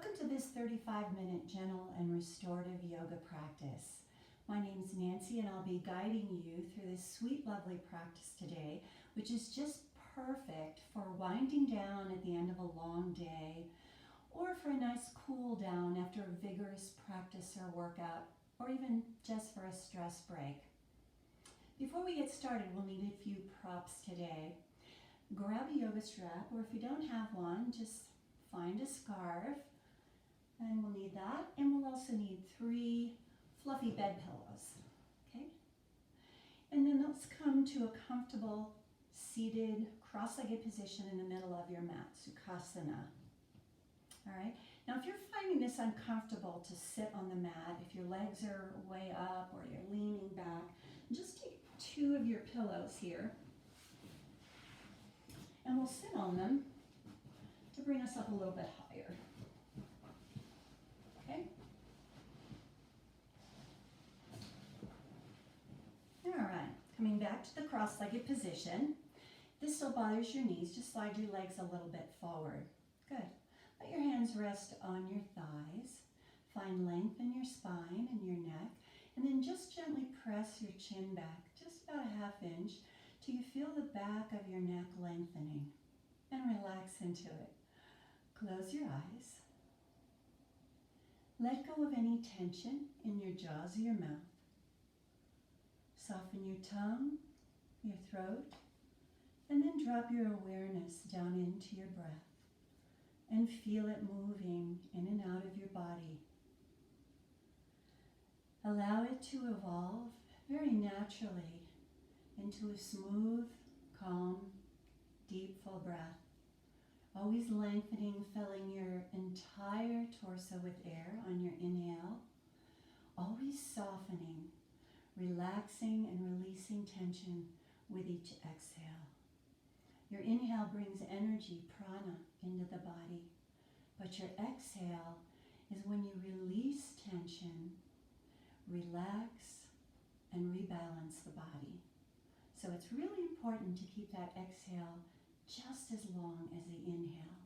Welcome to this 35-minute gentle and restorative yoga practice. My name is Nancy and I'll be guiding you through this sweet, lovely practice today, which is just perfect for winding down at the end of a long day or for a nice cool down after a vigorous practice or workout, or even just for a stress break. Before we get started, we'll need a few props today. Grab a yoga strap, or if you don't have one, just find a scarf, and we'll need that. And we'll also need 3 fluffy bed pillows, okay? And then let's come to a comfortable seated cross-legged position in the middle of your mat, Sukhasana. All right, now if you're finding this uncomfortable to sit on the mat, if your legs are way up or you're leaning back, just take 2 of your pillows here and we'll sit on them to bring us up a little bit higher. Okay? All right, coming back to the cross-legged position. If this still bothers your knees, just slide your legs a little bit forward. Good. Let your hands rest on your thighs. Find length in your spine and your neck, and then just gently press your chin back, just about a ½ inch, till you feel the back of your neck lengthening, and relax into it. Close your eyes. Let go of any tension in your jaws or your mouth. Soften your tongue, your throat, and then drop your awareness down into your breath and feel it moving in and out of your body. Allow it to evolve very naturally into a smooth, calm, deep, full breath. Always lengthening, filling your entire torso with air on your inhale. Always softening, relaxing and releasing tension with each exhale. Your inhale brings energy, prana, into the body, but your exhale is when you release tension, relax, and rebalance the body. So it's really important to keep that exhale just as long as the inhale.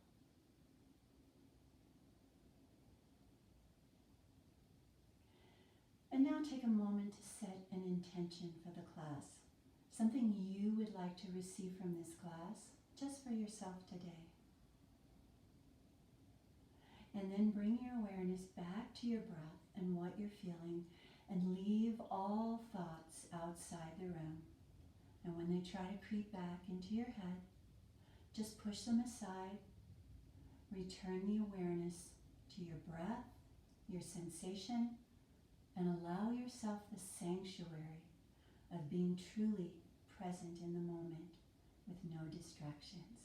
And now take a moment to set an intention for the class. Something you would like to receive from this class, just for yourself today. And then bring your awareness back to your breath and what you're feeling, and leave all thoughts outside the room. And when they try to creep back into your head, just push them aside. Return the awareness to your breath, your sensation, and allow yourself the sanctuary of being truly present in the moment with no distractions.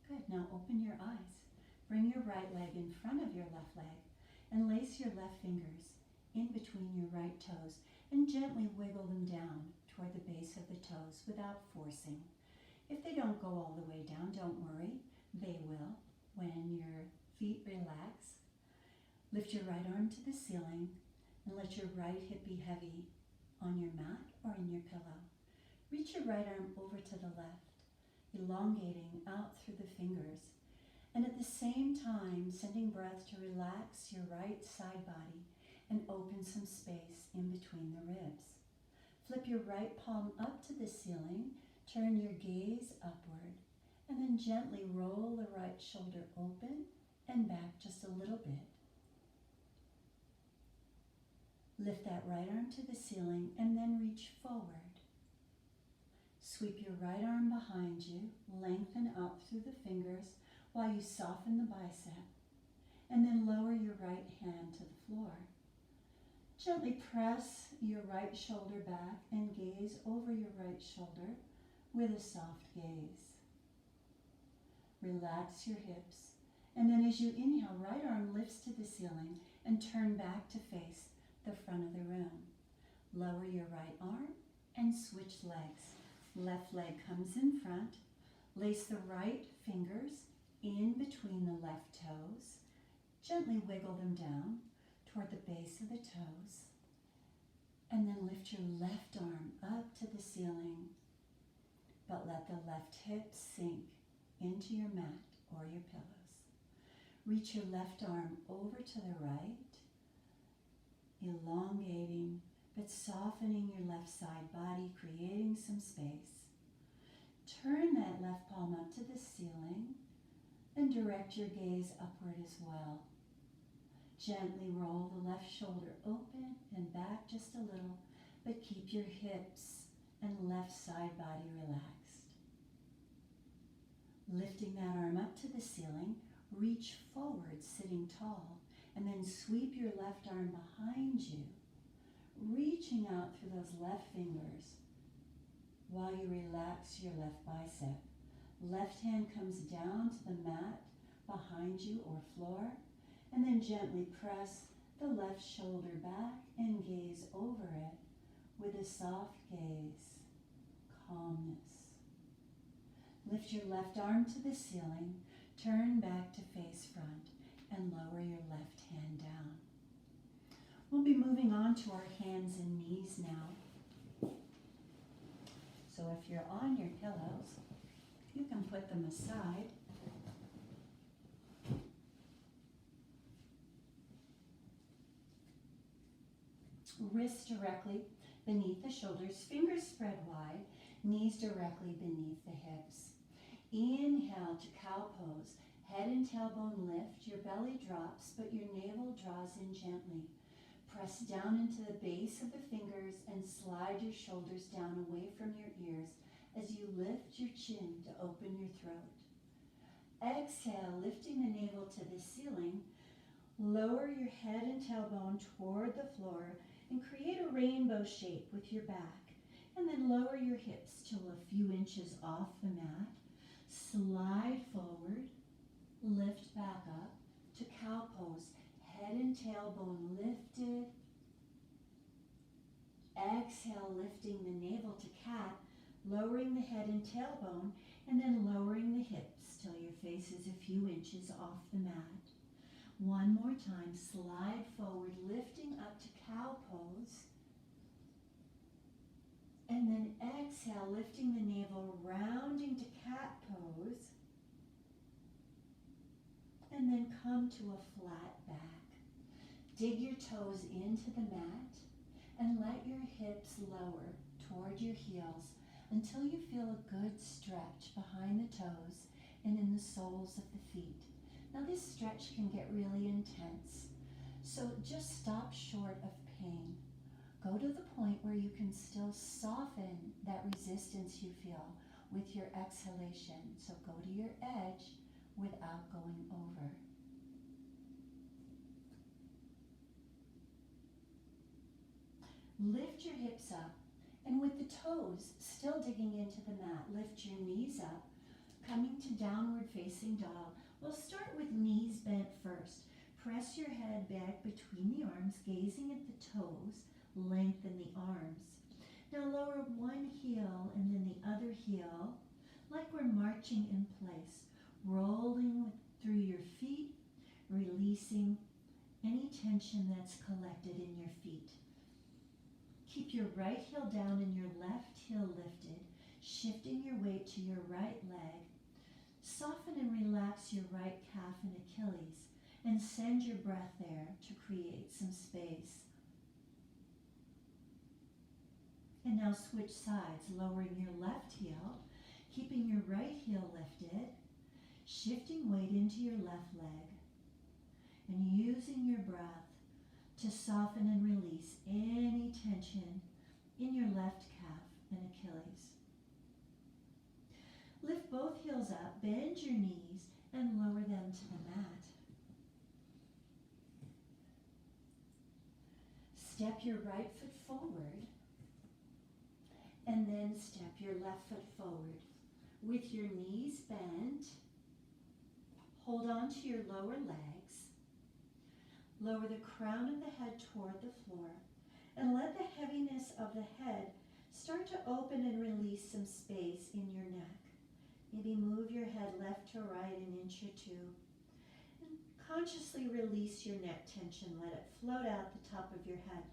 Good, now open your eyes. Bring your right leg in front of your left leg and lace your left fingers in between your right toes and gently wiggle them down toward the base of the toes without forcing. If they don't go all the way down, don't worry. They will when your feet relax. Lift your right arm to the ceiling and let your right hip be heavy on your mat or in your pillow. Reach your right arm over to the left, elongating out through the fingers, and at the same time sending breath to relax your right side body and open some space in between the ribs. Flip your right palm up to the ceiling, turn your gaze upward, and then gently roll the right shoulder open and back just a little bit. Lift that right arm to the ceiling and then reach forward. Sweep your right arm behind you, lengthen up through the fingers while you soften the bicep, and then lower your right hand to the floor. Gently press your right shoulder back and gaze over your right shoulder with a soft gaze. Relax your hips, and then as you inhale, right arm lifts to the ceiling and turn back to face the front of the room. Lower your right arm and switch legs. Left leg comes in front. Lace the right fingers in between the left toes. Gently wiggle them down toward the base of the toes. And then lift your left arm up to the ceiling, but let the left hip sink into your mat or your pillows. Reach your left arm over to the right, elongating but softening your left side body, creating some space. Turn that left palm up to the ceiling and direct your gaze upward as well. Gently roll the left shoulder open and back just a little, but keep your hips and left side body relaxed. Lifting that arm up to the ceiling, reach forward, sitting tall, and then sweep your left arm behind you, reaching out through those left fingers while you relax your left bicep. Left hand comes down to the mat behind you or floor, and then gently press the left shoulder back and gaze over it with a soft gaze, calmness. Lift your left arm to the ceiling, turn back to face front, and lower your left hand down. We'll be moving on to our hands and knees now. So if you're on your pillows, you can put them aside. Wrists directly beneath the shoulders, fingers spread wide, knees directly beneath the hips. Inhale to cow pose. Head and tailbone lift, your belly drops, but your navel draws in gently. Press down into the base of the fingers and slide your shoulders down away from your ears as you lift your chin to open your throat. Exhale, lifting the navel to the ceiling. Lower your head and tailbone toward the floor and create a rainbow shape with your back. And then lower your hips till a few inches off the mat. Slide forward, lift back up to cow pose. Head and tailbone lifted. Exhale, lifting the navel to cat, lowering the head and tailbone, and then lowering the hips till your face is a few inches off the mat. One more time, slide forward, lifting up to cow pose. And then exhale, lifting the navel, rounding to cat pose. And then come to a flat back. Dig your toes into the mat and let your hips lower toward your heels until you feel a good stretch behind the toes and in the soles of the feet. Now this stretch can get really intense, so just stop short of pain. Go to the point where you can still soften that resistance you feel with your exhalation. So go to your edge without going over. Lift your hips up, and with the toes still digging into the mat, lift your knees up, coming to downward facing dog. We'll start with knees bent first. Press your head back between the arms, gazing at the toes, lengthen the arms. Now lower one heel and then the other heel, like we're marching in place, rolling through your feet, releasing any tension that's collected in your feet. Keep your right heel down and your left heel lifted, shifting your weight to your right leg. Soften and relax your right calf and Achilles, and send your breath there to create some space. And now switch sides, lowering your left heel, keeping your right heel lifted, shifting weight into your left leg, and using your breath to soften and release any tension in your left calf and Achilles. Lift both heels up, bend your knees, and lower them to the mat. Step your right foot forward, and then step your left foot forward. With your knees bent, hold on to your lower legs. Lower the crown of the head toward the floor, and let the heaviness of the head start to open and release some space in your neck. Maybe move your head left to right an inch or two. And consciously release your neck tension. Let it float out the top of your head.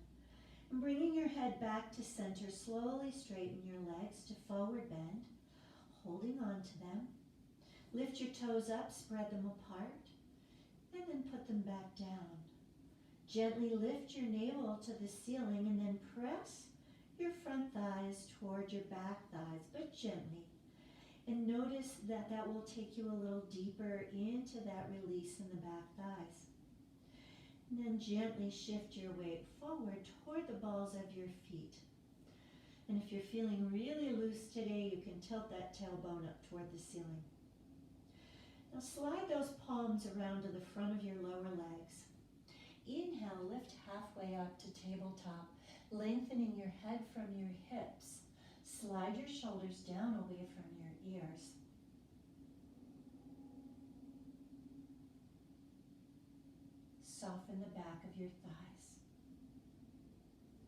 And bringing your head back to center, slowly straighten your legs to forward bend, holding on to them. Lift your toes up, spread them apart, and then put them back down. Gently lift your navel to the ceiling and then press your front thighs toward your back thighs, but gently. And notice that that will take you a little deeper into that release in the back thighs. And then gently shift your weight forward toward the balls of your feet. And if you're feeling really loose today, you can tilt that tailbone up toward the ceiling. Now slide those palms around to the front of your lower legs. Inhale, lift halfway up to tabletop, lengthening your head from your hips. Slide your shoulders down away from your ears. Soften the back of your thighs.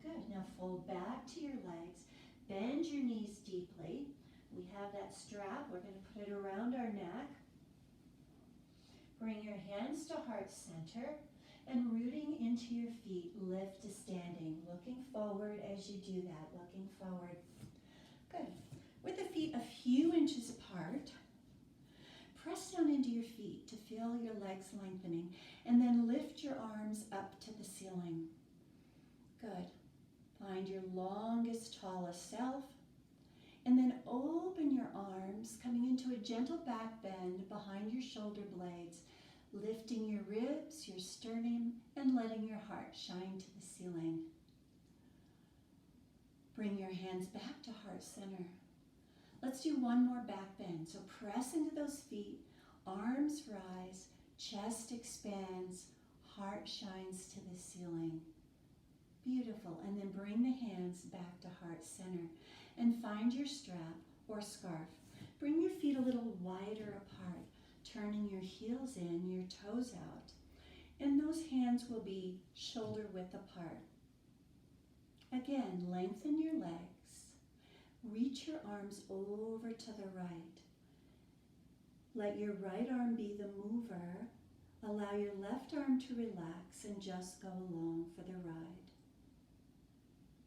Good. Now fold back to your legs. Bend your knees deeply. We have that strap. We're going to put it around our neck. Bring your hands to heart center and rooting into your feet, lift to standing. Looking forward as you do that. Looking forward. Good. With the feet a few inches apart, press down into your feet to feel your legs lengthening, and then lift your arms up to the ceiling. Good. Find your longest, tallest self, and then open your arms, coming into a gentle back bend behind your shoulder blades, lifting your ribs, your sternum, and letting your heart shine to the ceiling. Bring your hands back to heart center. Let's do one more back bend. So press into those feet, arms rise, chest expands, heart shines to the ceiling. Beautiful. And then bring the hands back to heart center and find your strap or scarf. Bring your feet a little wider apart, turning your heels in, your toes out. And those hands will be shoulder width apart. Again, lengthen your legs. Reach your arms over to the right. Let your right arm be the mover. Allow your left arm to relax and just go along for the ride.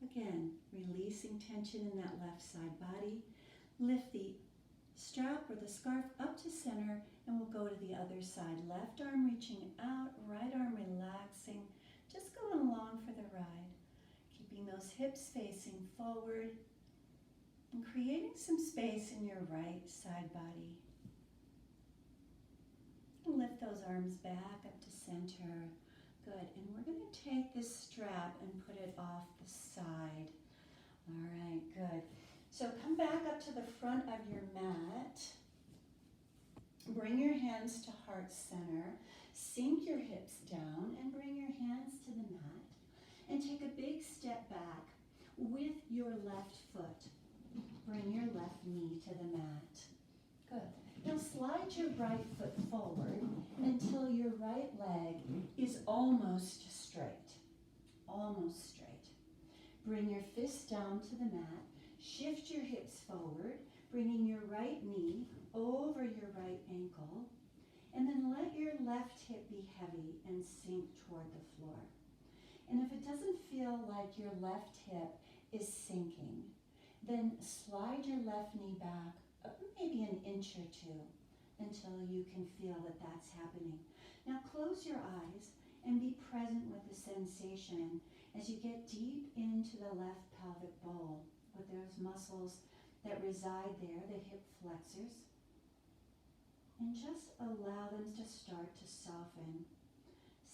Again, releasing tension in that left side body. Lift the strap or the scarf up to center, and we'll go to the other side. Left arm reaching out, right arm relaxing, just going along for the ride. Keeping those hips facing forward and creating some space in your right side body. And lift those arms back up to center. Good. And we're going to take this strap and put it off the side. All right, good. So come back up to the front of your mat. Bring your hands to heart center. Sink your hips down and bring your hands to the mat. And take a big step back with your left foot. Bring your left knee to the mat. Good. Now slide your right foot forward until your right leg is almost straight. Almost straight. Bring your fists down to the mat. Shift your hips forward, bringing your right knee over your right ankle. And then let your left hip be heavy and sink toward the floor. And if it doesn't feel like your left hip is sinking, then slide your left knee back maybe an inch or two until you can feel that that's happening. Now close your eyes and be present with the sensation as you get deep into the left pelvic bowl with those muscles that reside there, the hip flexors. And just allow them to start to soften,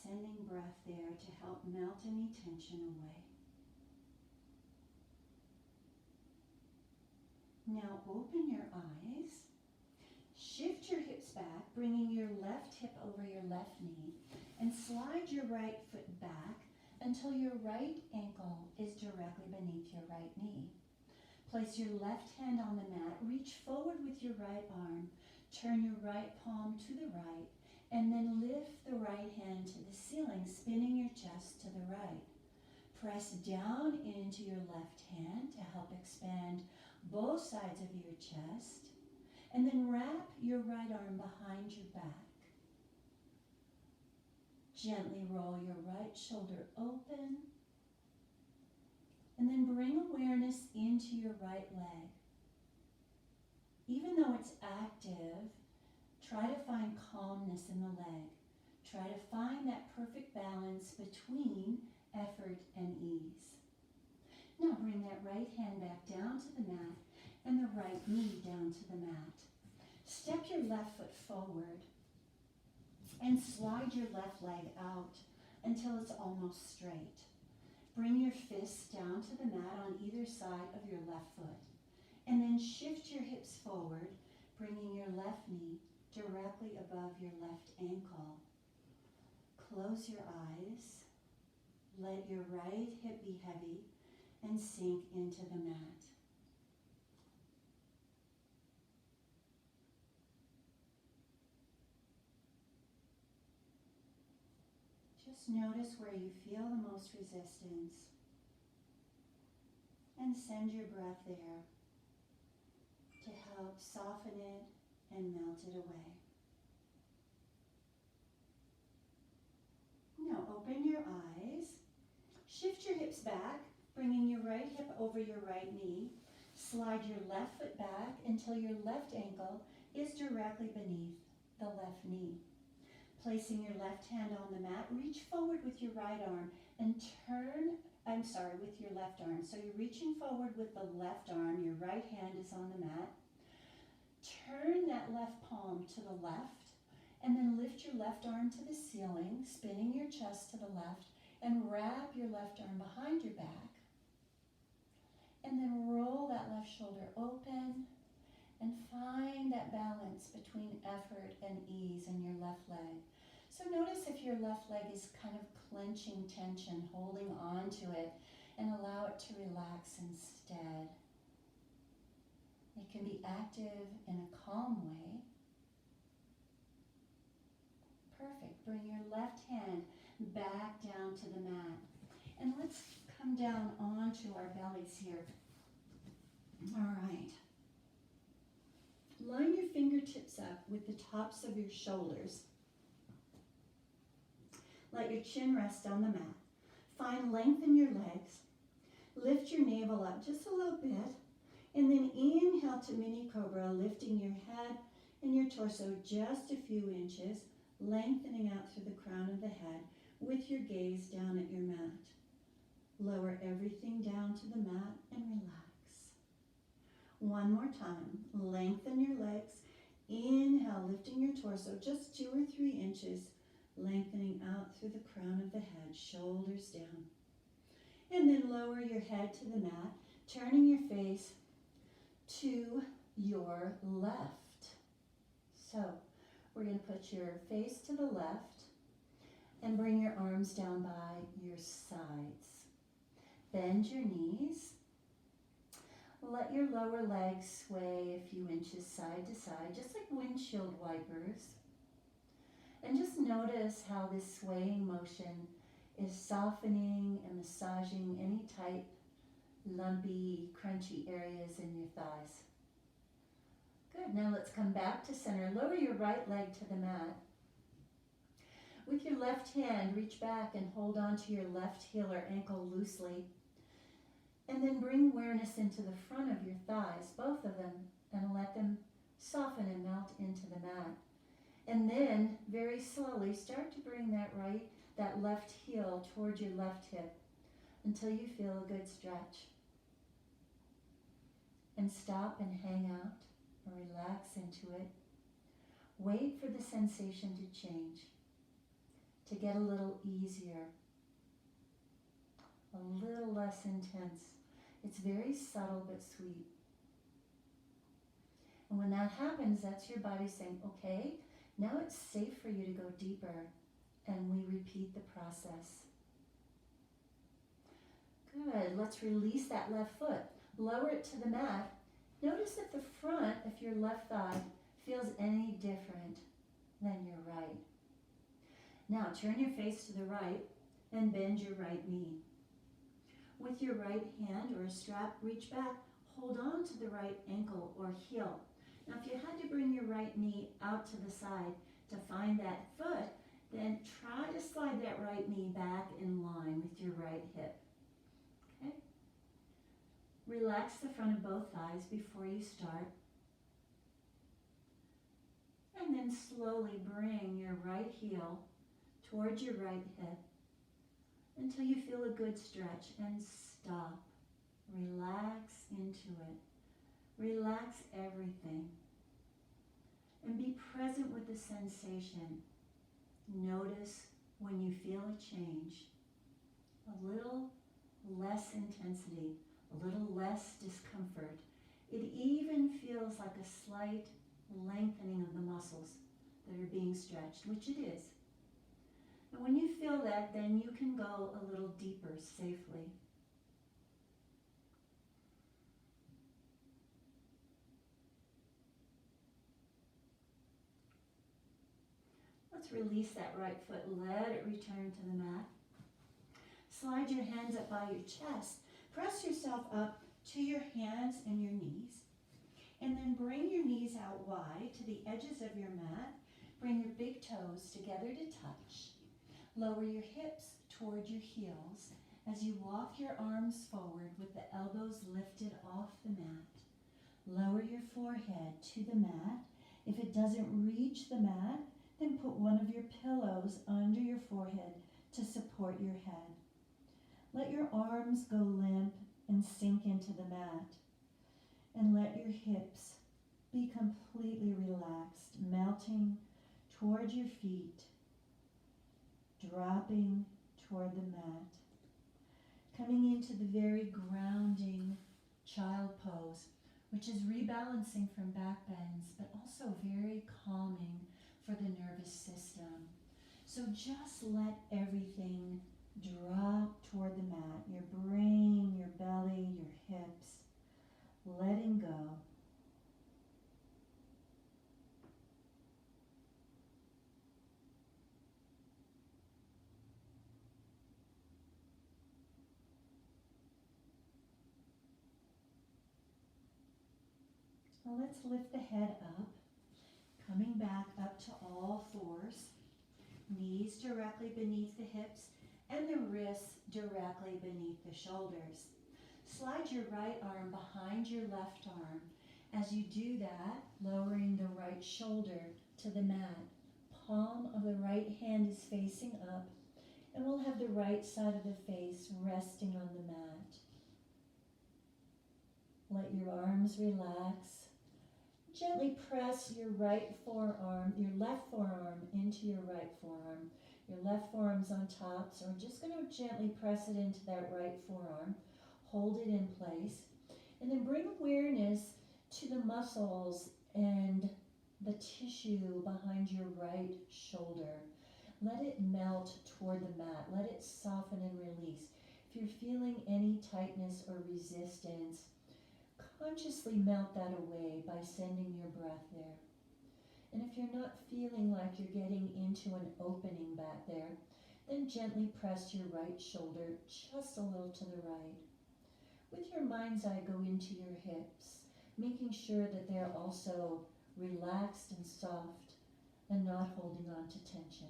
sending breath there to help melt any tension away. Now open your eyes, shift your hips back, bringing your left hip over your left knee, and slide your right foot back until your right ankle is directly beneath your right knee. Place your left hand on the mat, reach forward with your right arm, turn your right palm to the right, and then lift the right hand to the ceiling, spinning your chest to the right. Press down into your left hand to help expand both sides of your chest, and then wrap your right arm behind your back. Gently roll your right shoulder open, and then bring awareness into your right leg. Even though it's active, try to find calmness in the leg. Try to find that perfect balance between effort and ease. Now bring that right hand back down to the mat and the right knee down to the mat. Step your left foot forward and slide your left leg out until it's almost straight. Bring your fists down to the mat on either side of your left foot, and then shift your hips forward, bringing your left knee directly above your left ankle. Close your eyes. Let your right hip be heavy and sink into the mat. Just notice where you feel the most resistance and send your breath there to help soften it and melt it away. Now open your eyes, shift your hips back, bringing your right hip over your right knee. Slide your left foot back until your left ankle is directly beneath the left knee. Placing your left hand on the mat, reach forward with your right arm and with your left arm. So you're reaching forward with the left arm, your right hand is on the mat. Turn that left palm to the left and then lift your left arm to the ceiling, spinning your chest to the left, and wrap your left arm behind your back. And then roll that left shoulder open and find that balance between effort and ease in your left leg. So notice if your left leg is kind of clenching tension, holding on to it, and allow it to relax instead. It can be active in a calm way. Perfect. Bring your left hand back down to the mat. And let's come down onto our bellies here. All right. Line your fingertips up with the tops of your shoulders. Let your chin rest on the mat. Find length in your legs. Lift your navel up just a little bit. And then inhale to mini cobra, lifting your head and your torso just a few inches, lengthening out through the crown of the head with your gaze down at your mat. Lower everything down to the mat and relax. One more time. Lengthen your legs. Inhale, lifting your torso just 2 or 3 inches, lengthening out through the crown of the head, shoulders down. And then lower your head to the mat, turning your face to your left. So we're going to put your face to the left and bring your arms down by your sides. Bend your knees. Let your lower legs sway a few inches side to side, just like windshield wipers. And just notice how this swaying motion is softening and massaging any tight, lumpy, crunchy areas in your thighs. Good. Now let's come back to center. Lower your right leg to the mat. With your left hand, reach back and hold on to your left heel or ankle loosely. And then bring awareness into the front of your thighs, both of them, and let them soften and melt into the mat. And then, very slowly, start to bring that left heel towards your left hip until you feel a good stretch. And stop and hang out or relax into it. Wait for the sensation to change, to get a little easier, a little less intense. It's very subtle but sweet. And when that happens, that's your body saying, okay, now it's safe for you to go deeper. And we repeat the process. Good. Let's release that left foot. Lower it to the mat. Notice if the front of your left thigh feels any different than your right. Now turn your face to the right and bend your right knee. With your right hand or a strap, reach back, hold on to the right ankle or heel. Now if you had to bring your right knee out to the side to find that foot, then try to slide that right knee back in line with your right hip. Okay? Relax the front of both thighs before you start. And then slowly bring your right heel towards your right hip until you feel a good stretch, and stop. Relax into it. Relax everything. And be present with the sensation. Notice when you feel a change. A little less intensity, a little less discomfort. It even feels like a slight lengthening of the muscles that are being stretched, which it is. And when you feel that, then you can go a little deeper safely. Let's release that right foot. Let it return to the mat. Slide your hands up by your chest. Press yourself up to your hands and your knees. And then bring your knees out wide to the edges of your mat. Bring your big toes together to touch. Lower your hips toward your heels as you walk your arms forward with the elbows lifted off the mat. Lower your forehead to the mat. If it doesn't reach the mat, then put one of your pillows under your forehead to support your head. Let your arms go limp and sink into the mat. And let your hips be completely relaxed, melting toward your feet, dropping toward the mat. Coming into the very grounding child pose, which is rebalancing from back bends, but also very calming for the nervous system. So just let everything drop toward the mat, your brain, your belly, your hips, letting go. Now let's lift the head up, coming back up to all fours, knees directly beneath the hips and the wrists directly beneath the shoulders. Slide your right arm behind your left arm. As you do that, lowering the right shoulder to the mat. Palm of the right hand is facing up, and we'll have the right side of the face resting on the mat. Let your arms relax. Gently press your right forearm, your left forearm into your right forearm. Your left forearm's on top, so we're just going to gently press it into that right forearm. Hold it in place. And then bring awareness to the muscles and the tissue behind your right shoulder. Let it melt toward the mat. Let it soften and release. If you're feeling any tightness or resistance, consciously melt that away by sending your breath there. And if you're not feeling like you're getting into an opening back there, then gently press your right shoulder just a little to the right. With your mind's eye, go into your hips, making sure that they're also relaxed and soft and not holding on to tension.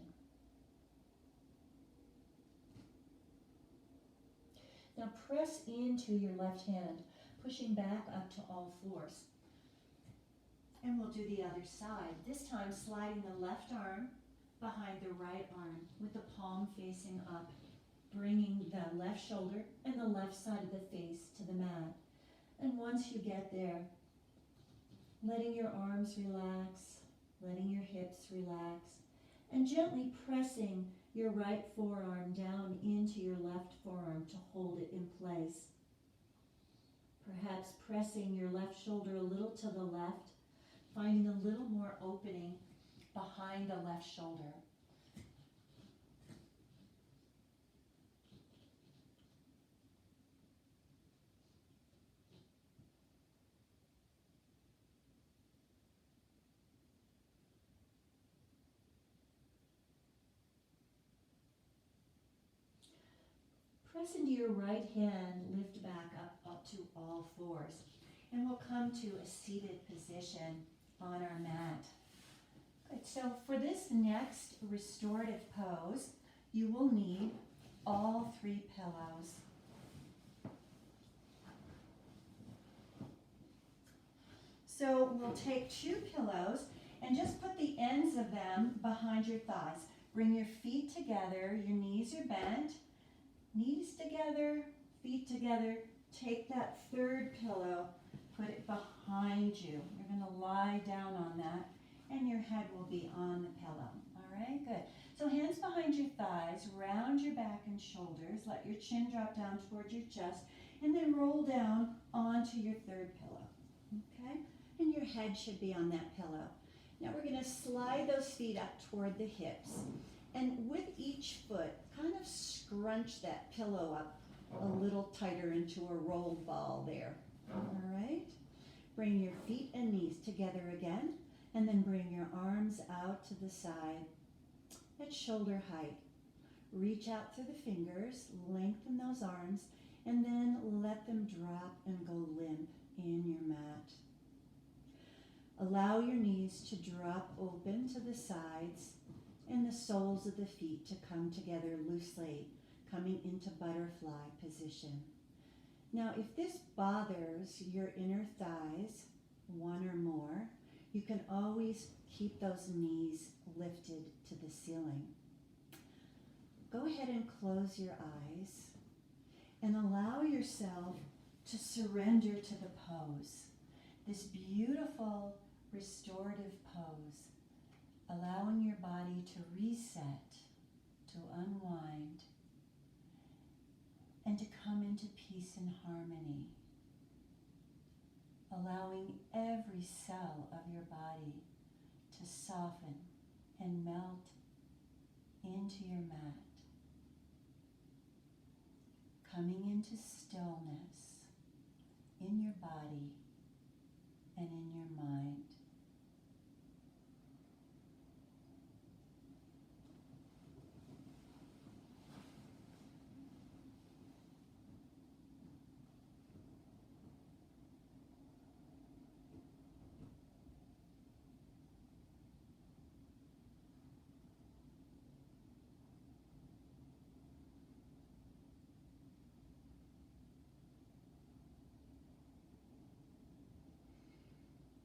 Now press into your left hand, pushing back up to all fours. And we'll do the other side. This time sliding the left arm behind the right arm with the palm facing up, bringing the left shoulder and the left side of the face to the mat. And once you get there, letting your arms relax, letting your hips relax, and gently pressing your right forearm down into your left forearm to hold it in place. Perhaps pressing your left shoulder a little to the left, finding a little more opening behind the left shoulder. Press into your right hand, lift back up to all fours. And we'll come to a seated position on our mat. Good, so for this next restorative pose, you will need all 3 pillows. So we'll take 2 pillows and just put the ends of them behind your thighs. Bring your feet together, your knees are bent, knees together, feet together. Take that third pillow, put it behind you. You're going to lie down on that, and your head will be on the pillow. All right, good. So hands behind your thighs, round your back and shoulders. Let your chin drop down towards your chest, and then roll down onto your third pillow. Okay? And your head should be on that pillow. Now we're going to slide those feet up toward the hips. And with each foot, kind of scrunch that pillow up a little tighter into a rolled ball there. All right? Bring your feet and knees together again, and then bring your arms out to the side at shoulder height. Reach out through the fingers, lengthen those arms, and then let them drop and go limp in your mat. Allow your knees to drop open to the sides and the soles of the feet to come together loosely, coming into butterfly position. Now, if this bothers your inner thighs, one or more, you can always keep those knees lifted to the ceiling. Go ahead and close your eyes and allow yourself to surrender to the pose, this beautiful restorative pose, allowing your body to reset, to unwind, and to come into peace and harmony, allowing every cell of your body to soften and melt into your mat, coming into stillness in your body and in your mind.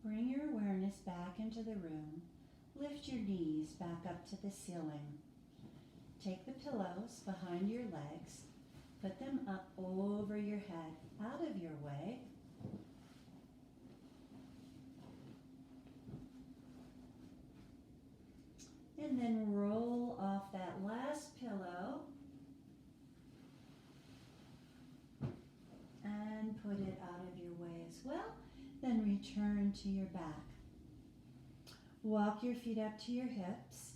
Bring your awareness back into the room. Lift your knees back up to the ceiling. Take the pillows behind your legs. Put them up over your head, out of your way. And then roll off that last pillow and put it out of your way as well. Then return to your back. Walk your feet up to your hips.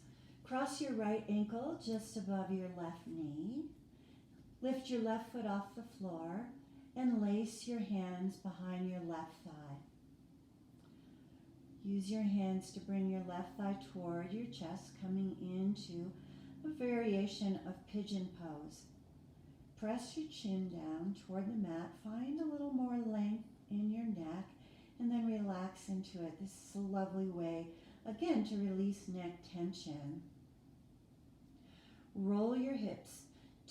Cross your right ankle just above your left knee. Lift your left foot off the floor and lace your hands behind your left thigh. Use your hands to bring your left thigh toward your chest, coming into a variation of pigeon pose. Press your chin down toward the mat. Find a little more length in your neck, and then relax into it. This is a lovely way, again, to release neck tension. Roll your hips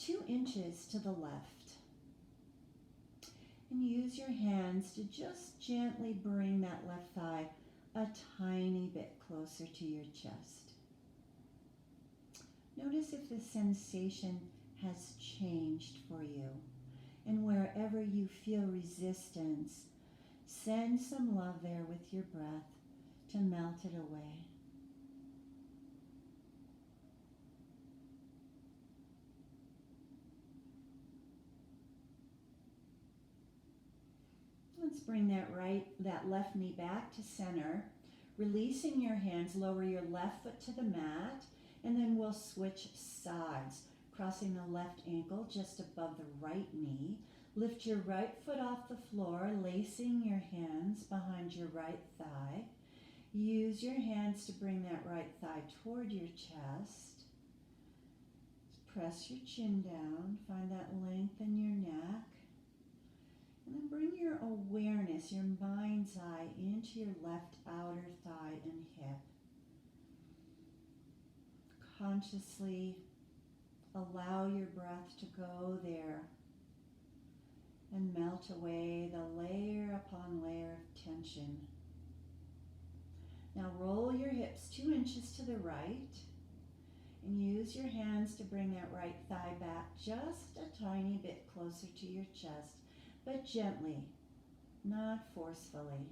2 inches to the left. And use your hands to just gently bring that left thigh a tiny bit closer to your chest. Notice if the sensation has changed for you. And wherever you feel resistance, send some love there with your breath to melt it away. Let's bring that left knee back to center. Releasing your hands, lower your left foot to the mat, and then we'll switch sides. Crossing the left ankle just above the right knee. Lift your right foot off the floor, lacing your hands behind your right thigh. Use your hands to bring that right thigh toward your chest. Press your chin down, find that length in your neck. And then bring your awareness, your mind's eye, into your left outer thigh and hip. Consciously allow your breath to go there and melt away the layer upon layer of tension. Now roll your hips 2 inches to the right And use your hands to bring that right thigh back just a tiny bit closer to your chest, but gently, not forcefully.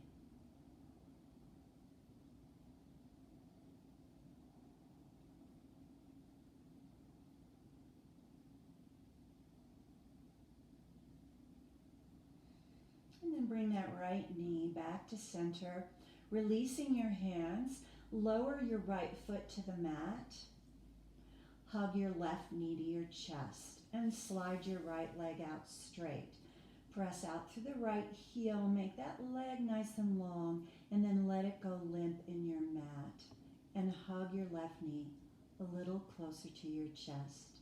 And then bring that right knee back to center, releasing your hands. Lower your right foot to the mat. Hug your left knee to your chest and slide your right leg out straight. Press out through the right heel, make that leg nice and long, and then let it go limp in your mat. And hug your left knee a little closer to your chest.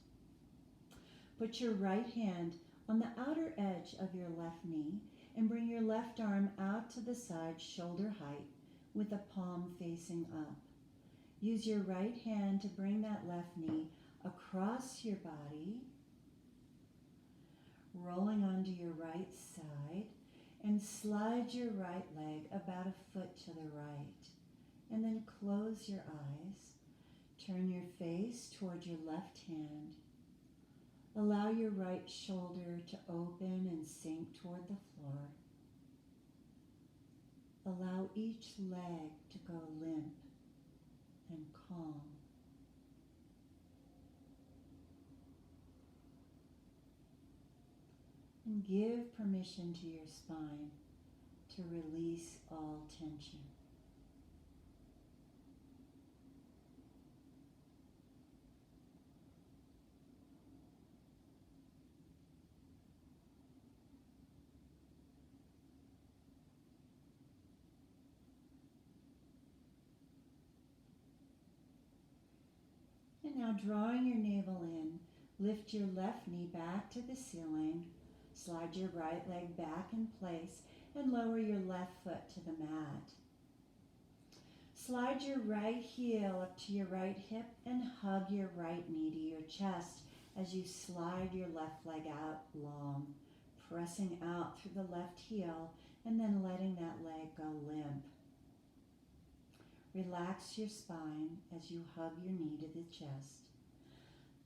Put your right hand on the outer edge of your left knee and bring your left arm out to the side, shoulder height, with the palm facing up. Use your right hand to bring that left knee across your body, rolling onto your right side, and slide your right leg about a foot to the right. And then close your eyes. Turn your face toward your left hand. Allow your right shoulder to open and sink toward the floor. Allow each leg to go limp and calm. And give permission to your spine to release all tension. And now drawing your navel in, lift your left knee back to the ceiling, slide your right leg back in place, and lower your left foot to the mat. Slide your right heel up to your right hip and hug your right knee to your chest as you slide your left leg out long, pressing out through the left heel and then letting that leg go limp. Relax your spine as you hug your knee to the chest.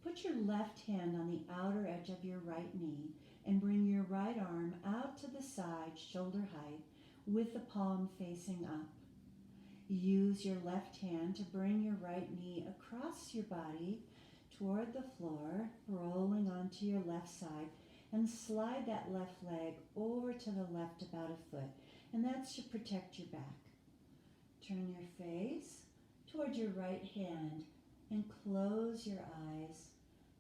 Put your left hand on the outer edge of your right knee and bring your right arm out to the side, shoulder height, with the palm facing up. Use your left hand to bring your right knee across your body toward the floor, rolling onto your left side, and slide that left leg over to the left about a foot, and that's to protect your back. Turn your face toward your right hand and close your eyes.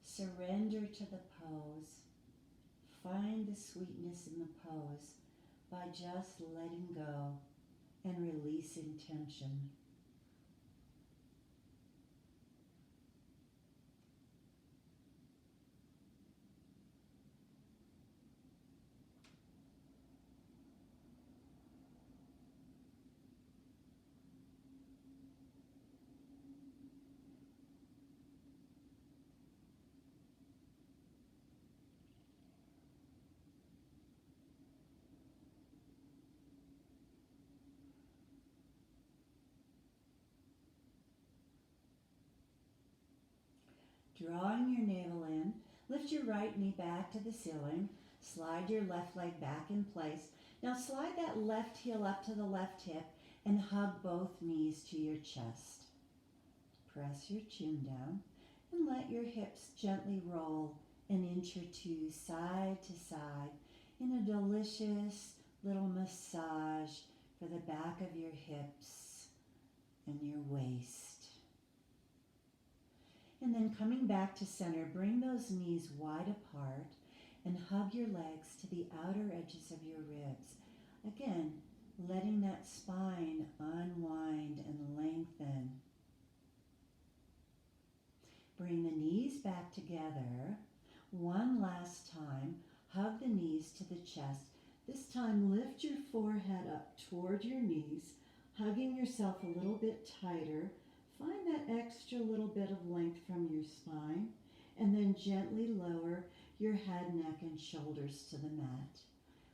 Surrender to the pose. Find the sweetness in the pose by just letting go and releasing tension. Drawing your navel in, lift your right knee back to the ceiling, slide your left leg back in place. Now slide that left heel up to the left hip and hug both knees to your chest. Press your chin down and let your hips gently roll an inch or two side to side in a delicious little massage for the back of your hips and your waist. And then coming back to center, bring those knees wide apart and hug your legs to the outer edges of your ribs. Again, letting that spine unwind and lengthen. Bring the knees back together. One last time, hug the knees to the chest. This time, lift your forehead up toward your knees, hugging yourself a little bit tighter. Find that extra little bit of length from your spine, and then gently lower your head, neck, and shoulders to the mat.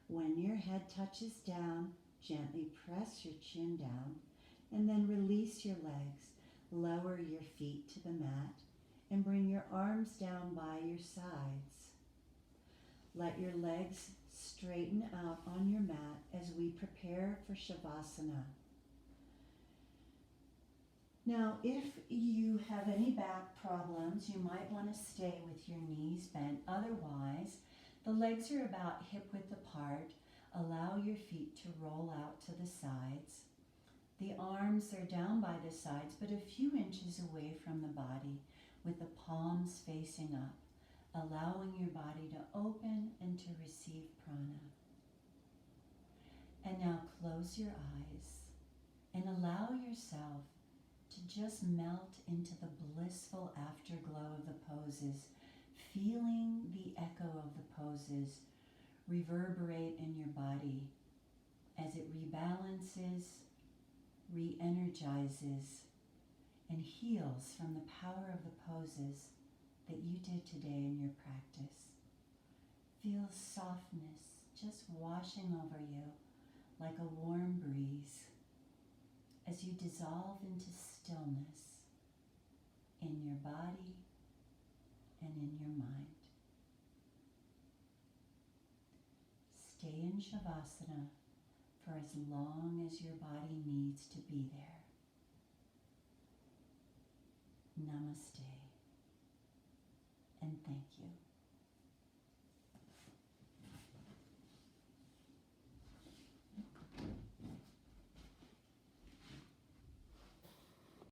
When your head touches down, gently press your chin down, and then release your legs. Lower your feet to the mat, and bring your arms down by your sides. Let your legs straighten out on your mat as we prepare for Shavasana. Now, if you have any back problems, you might want to stay with your knees bent. Otherwise, the legs are about hip width apart. Allow your feet to roll out to the sides. The arms are down by the sides, but a few inches away from the body, with the palms facing up, allowing your body to open and to receive prana. And now close your eyes and allow yourself to just melt into the blissful afterglow of the poses, feeling the echo of the poses reverberate in your body as it rebalances, re-energizes, and heals from the power of the poses that you did today in your practice. Feel softness just washing over you like a warm breeze as you dissolve into stillness in your body and in your mind. Stay in Shavasana for as long as your body needs to be there. Namaste, and thank you.